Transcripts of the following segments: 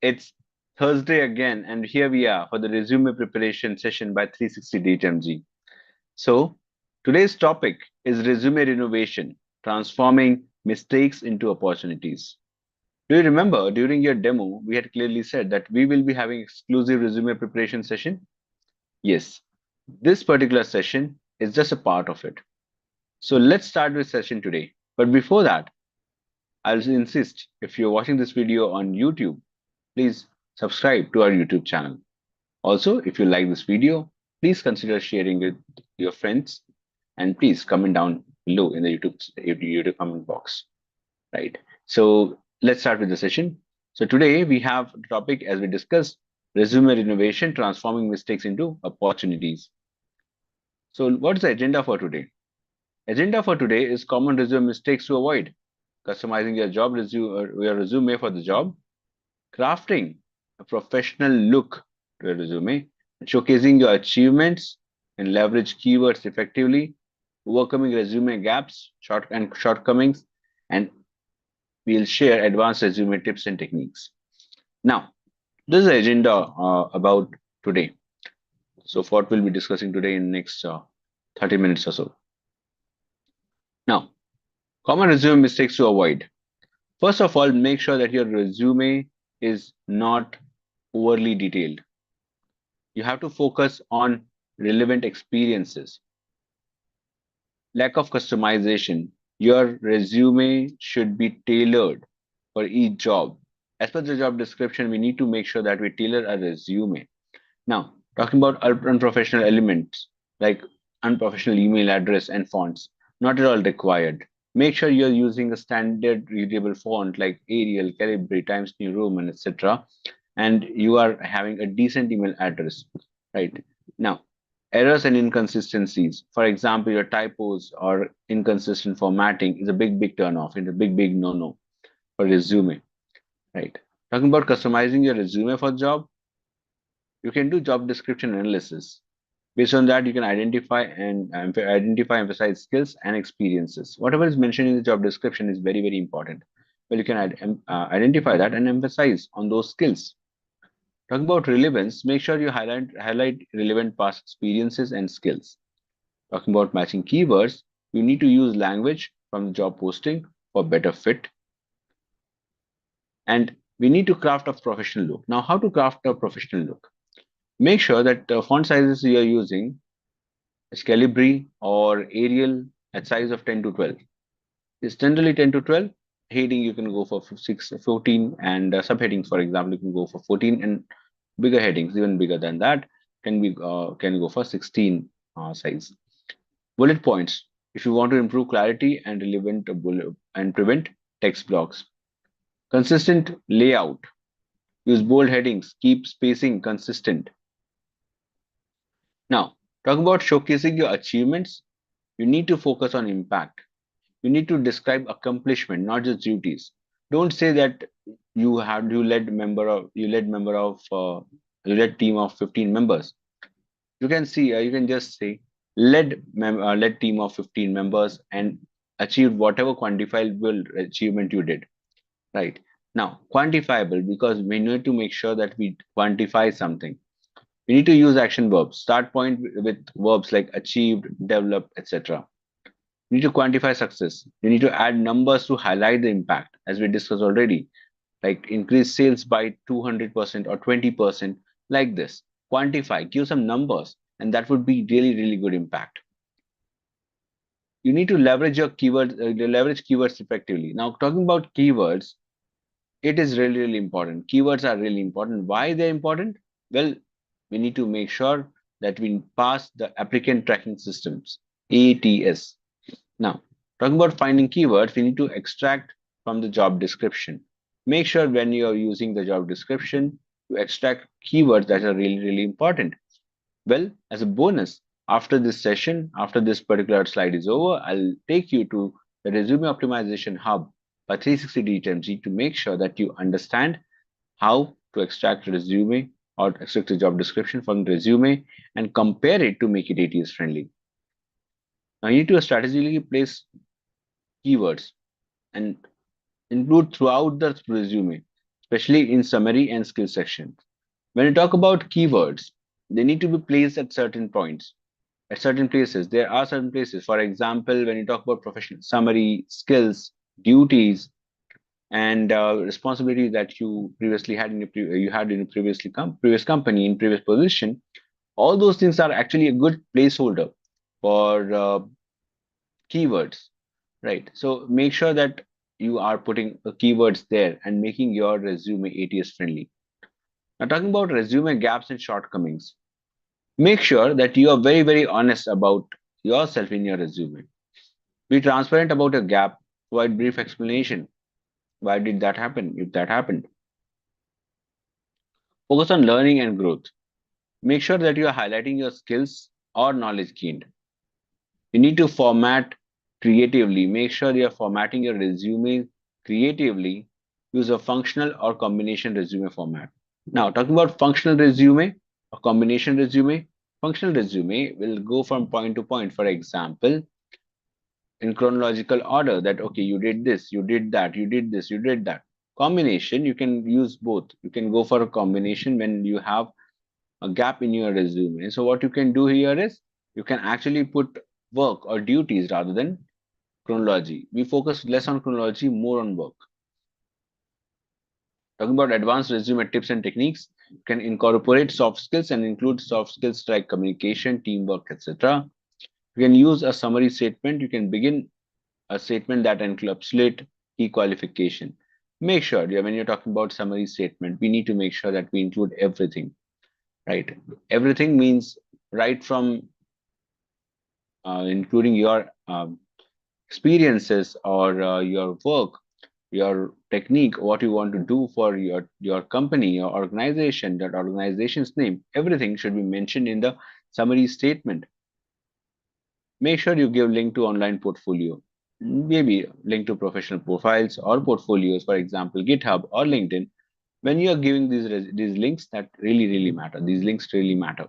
It's Thursday again, and here we are for the resume preparation session by 360DigiTMG. So, today's topic is resume renovation, transforming mistakes into opportunities. Do you remember during your demo, we had clearly said that we will be having exclusive resume preparation session? Yes, this particular session is just a part of it. So, let's start with session today. But before that, I'll insist if you're watching this video on YouTube, please subscribe to our YouTube channel. Also, if you like this video, please consider sharing it with your friends and please comment down below in the YouTube comment box. Right. So let's start with the session. So today we have the topic as we discussed resume renovation, transforming mistakes into opportunities. So what's the agenda for today? Agenda for today is common resume mistakes to avoid, customizing your job resume or your resume for the job, crafting a professional look to a resume, showcasing your achievements and leverage keywords effectively, overcoming resume gaps, shortcomings, and we'll share advanced resume tips and techniques. Now, this is the agenda about today. So, what we'll be discussing today in next 30 minutes or so. Now, common resume mistakes to avoid. First of all, make sure that your resume is not overly detailed. You have to focus on relevant experiences. Lack of customization. Your resume should be tailored for each job. As per the job description, we need to make sure that we tailor a resume. Now, talking about unprofessional elements like unprofessional email address and fonts, not at all required. Make sure you're using a standard readable font like Arial, Calibri, Times New Roman, etc. And you are having a decent email address, right? Now, errors and inconsistencies. For example, your typos or inconsistent formatting is a big turn off. It's a big no-no for resume, right? Talking about customizing your resume for job, you can do job description analysis. Based on that, you can emphasize skills and experiences. Whatever is mentioned in the job description is very important. Well, you can identify that and emphasize on those skills. Talking about relevance, make sure you highlight relevant past experiences and skills. Talking about matching keywords, you need to use language from the job posting for better fit. And we need to craft a professional look. Now, how to craft a professional look? Make sure that the font sizes you are using is Calibri or Arial at size of 10 to 12. It's generally 10 to 12. Heading you can go for 6, 14, and subheadings, for example, you can go for 14, and bigger headings, even bigger than that, can go for 16 size. Bullet points. If you want to improve clarity and relevant bullet and prevent text blocks. Consistent layout. Use bold headings. Keep spacing consistent. Now, talking about showcasing your achievements, you need to focus on impact. You need to describe accomplishment, not just duties. Don't say that you led team of 15 members. You can just say led team of 15 members and achieved whatever quantifiable achievement you did. Right. Now, quantifiable, because we need to make sure that we quantify something. We need to use action verbs. Start point with verbs like achieved, developed, etc. You need to quantify success. You need to add numbers to highlight the impact, as we discussed already, like increase sales by 200% or 20%, like this. Quantify, give some numbers, and that would be really good impact. You need to leverage your keywords, leverage keywords effectively. Now, talking about keywords, it is really important. Keywords are really important. Why they're important? Well, we need to make sure that we pass the applicant tracking systems, ATS. Now, talking about finding keywords, we need to extract from the job description. Make sure when you are using the job description, you extract keywords that are really important. Well, as a bonus, after this session, after this particular slide is over, I'll take you to the Resume Optimization Hub by 360DigiTMG to make sure that you understand how to extract a resume or extract a job description from the resume and compare it to make it ATS friendly. Now, you need to strategically place keywords and include throughout the resume. especially in summary and skill section. When you talk about keywords, they need to be placed at certain points, at certain places. There are certain places. For example, when you talk about professional summary, skills, duties, and responsibilities that you previously had in your you had in your previous company in previous position, all those things are actually a good placeholder for keywords, right? So make sure that you are putting the keywords there and making your resume ATS friendly. Now, talking about resume gaps and shortcomings, make sure that you are very, very honest about yourself in your resume. Be transparent about your gap, provide brief explanation. Why did that happen? If that happened, focus on learning and growth. Make sure that you are highlighting your skills or knowledge gained. You need to format creatively. Make sure you are formatting your resume creatively. Use a functional or combination resume format. Now, talking about functional resume or combination resume, functional resume will go from point to point. For example, in chronological order that, okay, you did this, you did that, you did this, you did that. Combination, you can use both. You can go for a combination when you have a gap in your resume. So what you can do here is you can actually put work or duties rather than chronology. We focus less on chronology, more on work. Talking about advanced resume tips and techniques, you can incorporate soft skills and include soft skills like communication, teamwork, etc. You can use a summary statement. You can begin a statement that encapsulate key qualification. Make sure, yeah, when you're talking about summary statement, we need to make sure that we include everything, right? Everything means right from including your experiences or your work, your technique, what you want to do for your company, your organization, that organization's name. Everything should be mentioned in the summary statement. Make sure you give link to online portfolio, maybe link to professional profiles or portfolios, for example, GitHub or LinkedIn. When you are giving these links, that really matter. These links really matter.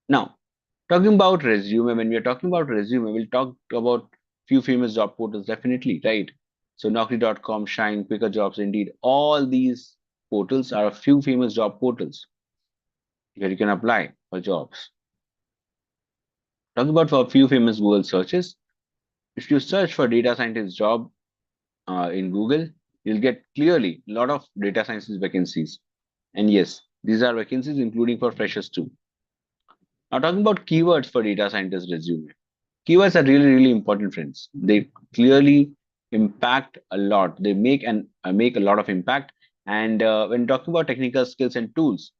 Now, talking about resume, when we are talking about resume, we'll talk about few famous job portals, definitely, right? So Naukri.com, Shine, Quicker Jobs, Indeed, all these portals are a few famous job portals where you can apply for jobs. Talking about for a few famous Google searches, if you search for data scientist job in Google, you'll get clearly a lot of data scientist vacancies. And yes, these are vacancies including for freshers too. Now talking about keywords for data scientist resume. Keywords are really important, friends. They clearly impact a lot. They make a lot of impact. And when talking about technical skills and tools,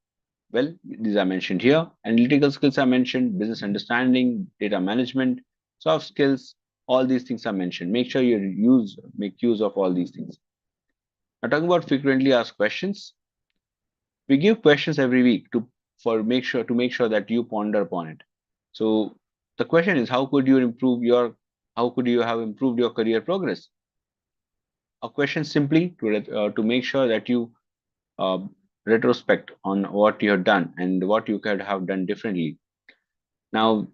well, these are mentioned here. Analytical skills are mentioned, business understanding, data management, soft skills, all these things are mentioned. Make sure you make use of all these things. Now, talking about frequently asked questions, we give questions every week to make sure that you ponder upon it. So the question is, how could you have improved your career progress? A question simply to make sure that you uh, retrospect on what you have done and what you could have done differently. Now,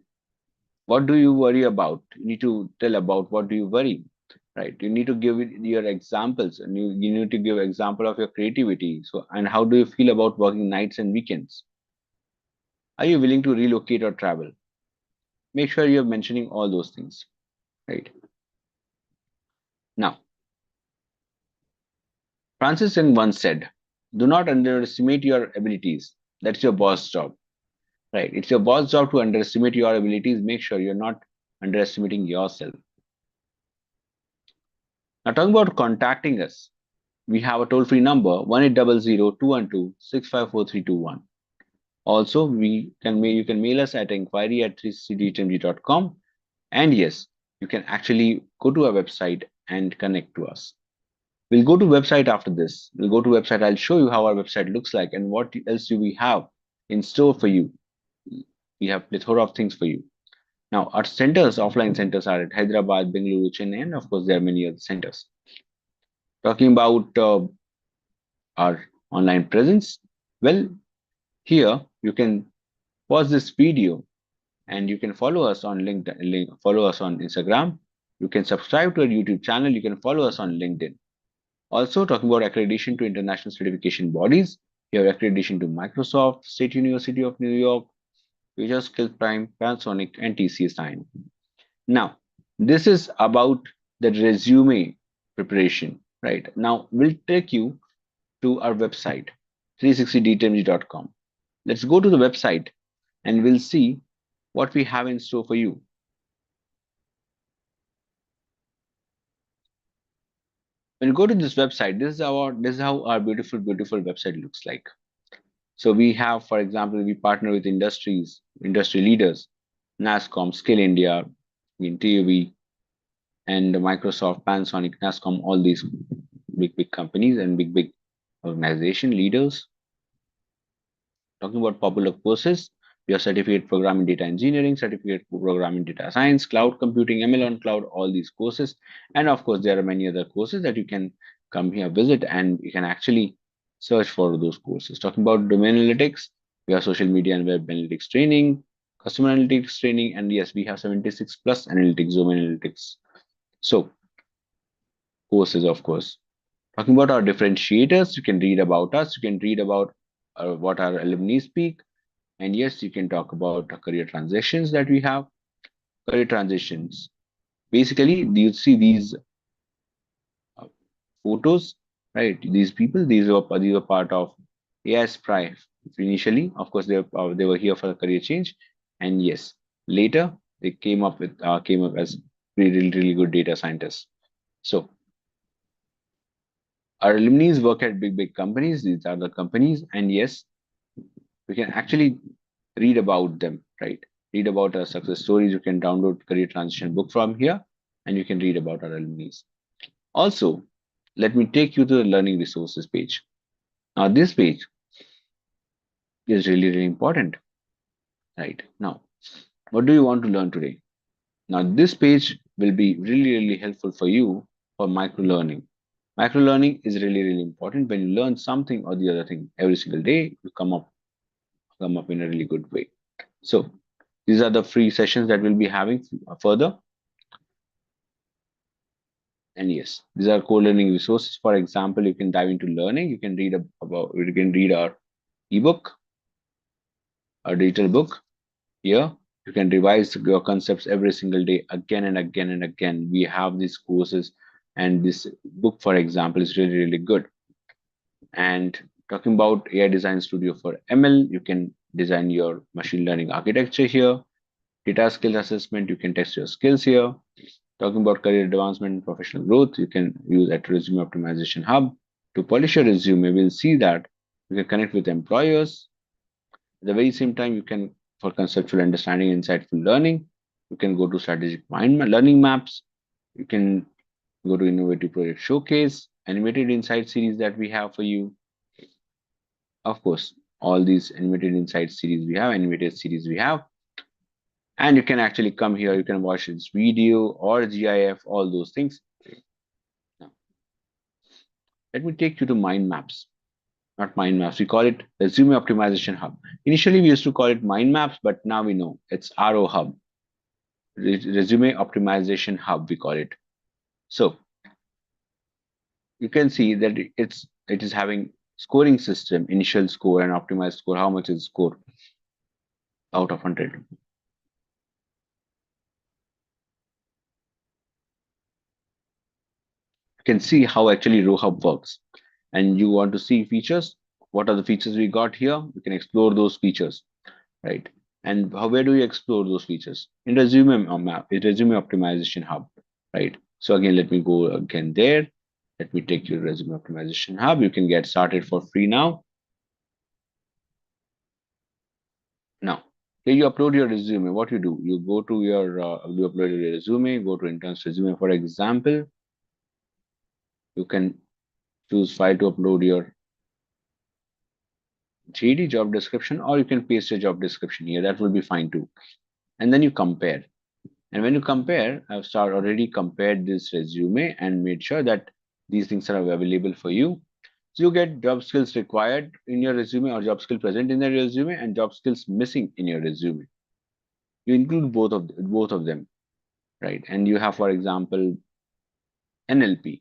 what do you worry about? You need to tell about what do you worry, right? You need to give your examples, and you need to give example of your creativity. So, and how do you feel about working nights and weekends? Are you willing to relocate or travel? Make sure you're mentioning all those things, right? Now, Francis Young once said, "Do not underestimate your abilities. That's your boss job." Right. It's your boss job to underestimate your abilities. Make sure you're not underestimating yourself. Now, talking about contacting us, we have a toll free number 1-800-212-654-321. Also, you can mail us at inquiry at 360DigiTMG.com. And yes, you can actually go to our website and connect to us. We'll go to website after this. We'll go to website. I'll show you how our website looks like and what else do we have in store for you. We have plethora of things for you. Now, our centers, offline centers, are at Hyderabad, Bengaluru, Chennai, and of course, there are many other centers. Talking about our online presence, well, here you can pause this video and you can follow us on follow us on Instagram. You can subscribe to our YouTube channel. You can follow us on LinkedIn. Also, talking about accreditation to international certification bodies, you have accreditation to Microsoft, State University of New York, Visual Skill Prime, Panasonic, and TCS Sign. Now, this is about the resume preparation, right? Now, we'll take you to our website, 360DTMG.com. Let's go to the website and we'll see what we have in store for you. When you go to this website, this is how our beautiful website looks like. So we have, for example, we partner with industry leaders, NASCOM, Skill India, TUV, and Microsoft, Panasonic, NASCOM, all these big companies and big organization leaders. Talking about popular courses, your certificate program in data engineering, certificate program in data science, cloud computing, ML on cloud, all these courses. And of course, there are many other courses that you can come here, visit, and you can actually search for those courses. Talking about domain analytics, we have social media and web analytics training, customer analytics training, and yes, we have 76 plus analytics, domain analytics. So, courses, of course. Talking about our differentiators, you can read about us, you can read about what our alumni speak, and yes, you can talk about career transitions that we have. Career transitions. Basically, you see these uh, photos, right? These people, these were part of AI Spry initially. Of course, they were here for a career change, and yes, later they came up as really good data scientists. So our alumni work at big companies. These are the companies, and yes, we can actually read about them, right? Read about our success stories. You can download career transition book from here, and you can read about our alumni. Also, let me take you to the learning resources page. Now, this page is really important, right? Now, what do you want to learn today? Now, this page will be really helpful for you for micro learning. Micro learning is really important. When you learn something or the other thing every single day, you come up in a really good way. So these are the free sessions that we'll be having further. And yes, these are core learning resources. For example, you can dive into learning. You can read you can read our ebook, our digital book here. You can revise your concepts every single day again and again and again. We have these courses, and this book, for example, is really good. And talking about AI Design Studio for ML, you can design your machine learning architecture here. Data skills assessment, you can test your skills here. Talking about career advancement and professional growth, you can use at Resume Optimization Hub. To polish your resume, we'll see that you can connect with employers. At the very same time, you can, for conceptual understanding, insightful learning, you can go to strategic mind learning maps. You can go to innovative project showcase, animated insight series that we have for you. Of course, all these animated insight series we have, animated series we have. And you can actually come here, you can watch this video or GIF, all those things. Now, let me take you to mind maps. Not mind maps, we call it Resume Optimization Hub. Initially, we used to call it mind maps, but now we know it's RO Hub, Resume Optimization Hub, we call it. So you can see that it is having scoring system, initial score and optimized score. How much is score out of 100? You can see how actually RoHub works. And you want to see features. What are the features we got here? You can explore those features, right? And where do we explore those features? In Resume Map, in Resume Optimization Hub, right? So again, let me go again there. Let me take you to Resume Optimization Hub. You can get started for free now. Now, here you upload your resume. What you do? You go to your, you upload your resume, go to intern's resume, for example. You can choose file to upload your JD job description, or you can paste your job description here. That will be fine too. And then you compare. And when you compare, I've already compared this resume and made sure that these things are available for you. So you get job skills required in your resume or job skill present in your resume and job skills missing in your resume. You include both of them, right? And you have, for example, NLP.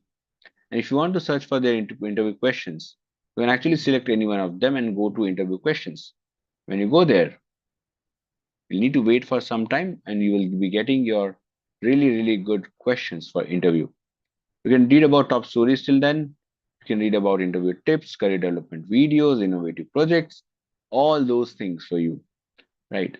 And if you want to search for their interview questions, you can actually select any one of them and go to interview questions. When you go there, you'll need to wait for some time and you will be getting your really good questions for interview. You can read about top stories till then. You can read about interview tips, career development videos, innovative projects, all those things for you, right?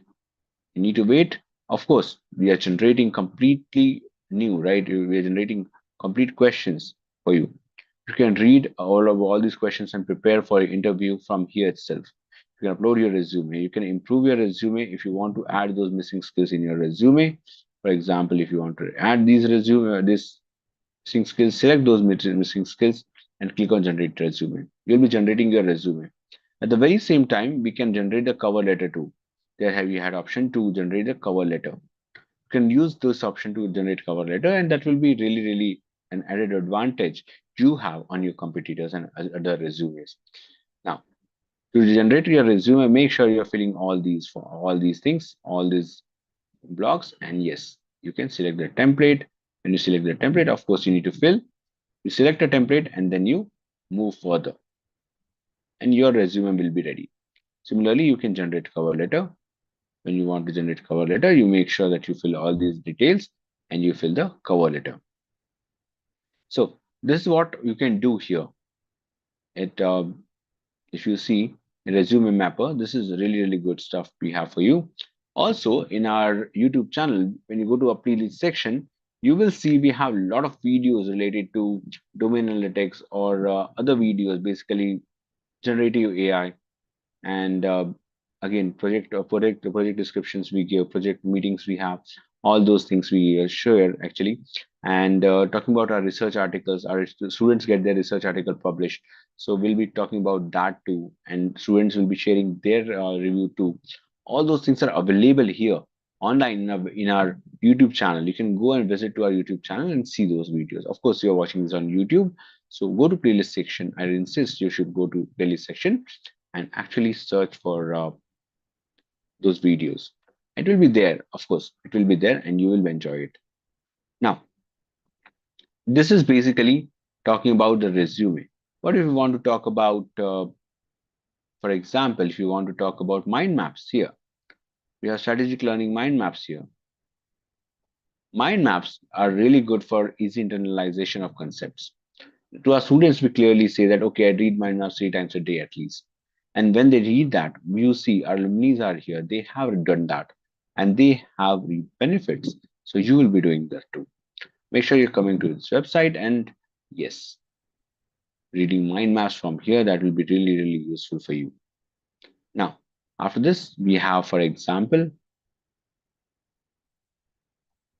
You need to wait. Of course, we are generating completely new, right? We are generating complete questions for you. You can read all these questions and prepare for your interview from here itself. You can upload your resume. You can improve your resume if you want to add those missing skills in your resume. For example, if you want to add this missing skills, select those missing skills and click on generate resume. You'll be generating your resume. At the very same time, we can generate a cover letter too. There have we had option to generate a cover letter. You can use this option to generate cover letter, and that will be really an added advantage you have on your competitors and other resumes. Now, to generate your resume, make sure you're filling all these things, all these blocks, and yes, you can select the template. When you select the template, of course, you need to fill. You select a template and then you move further, and your resume will be ready. Similarly, you can generate cover letter. When you want to generate cover letter, you make sure that you fill all these details and you fill the cover letter. So this is what you can do here. It If you see a resume mapper, this is really good stuff we have for you. Also, in our YouTube channel, when you go to a playlist section, you will see we have a lot of videos related to domain analytics or other videos, basically generative AI, and again project descriptions we give, project meetings we have, all those things we share actually. And talking about our research articles, our students get their research article published, so we'll be talking about that too, and students will be sharing their review too. All those things are available here online in our YouTube channel. You can go and visit to our YouTube channel and see those videos. Of course, you're watching this on YouTube, so go to playlist section. I insist you should go to playlist section and actually search for those videos. It will be there, of course, it will be there and you will enjoy it. Now, this is basically talking about the resume. What if you want to talk about, for example, if you want to talk about mind maps here, we have strategic learning mind maps here. Mind maps are really good for easy internalization of concepts. To our students, we clearly say that, okay, I read mind maps 3 times a day at least. And when they read that, you see our alumni are here, they have done that and they have reaped benefits. So you will be doing that too. Make sure you're coming to this website and yes, reading mind maps from here, that will be really useful for you. Now, after this, we have, for example,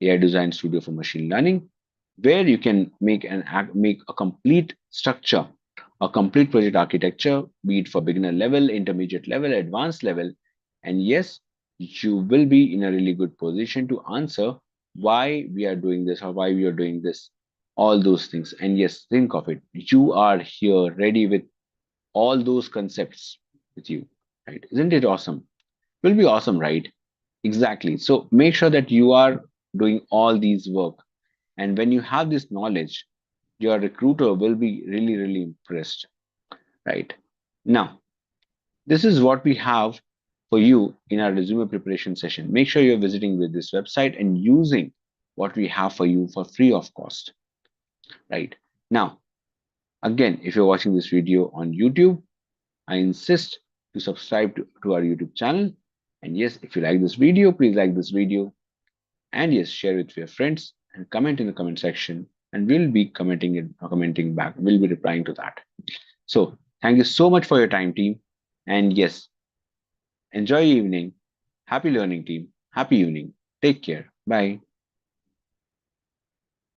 AI Design Studio for Machine Learning, where you can make a complete structure, a complete project architecture, be it for beginner level, intermediate level, advanced level. And yes, you will be in a really good position to answer why we are doing this or why we are doing this, all those things. And yes, think of it. You are here ready with all those concepts with you, right? Isn't it awesome? It will be awesome, right? Exactly. So make sure that you are doing all these work. And when you have this knowledge, your recruiter will be really impressed, right? Now, this is what we have for you in our resume preparation session. Make sure you're visiting with this website and using what we have for you for free of cost, right? Now, again, if you're watching this video on YouTube, I insist to subscribe to our YouTube channel. And yes, if you like this video, please like this video. And yes, share it with your friends and comment in the comment section. And we'll be commenting back. We'll be replying to that. So thank you so much for your time, team. And yes, enjoy your evening. Happy learning, team. Happy evening. Take care. Bye.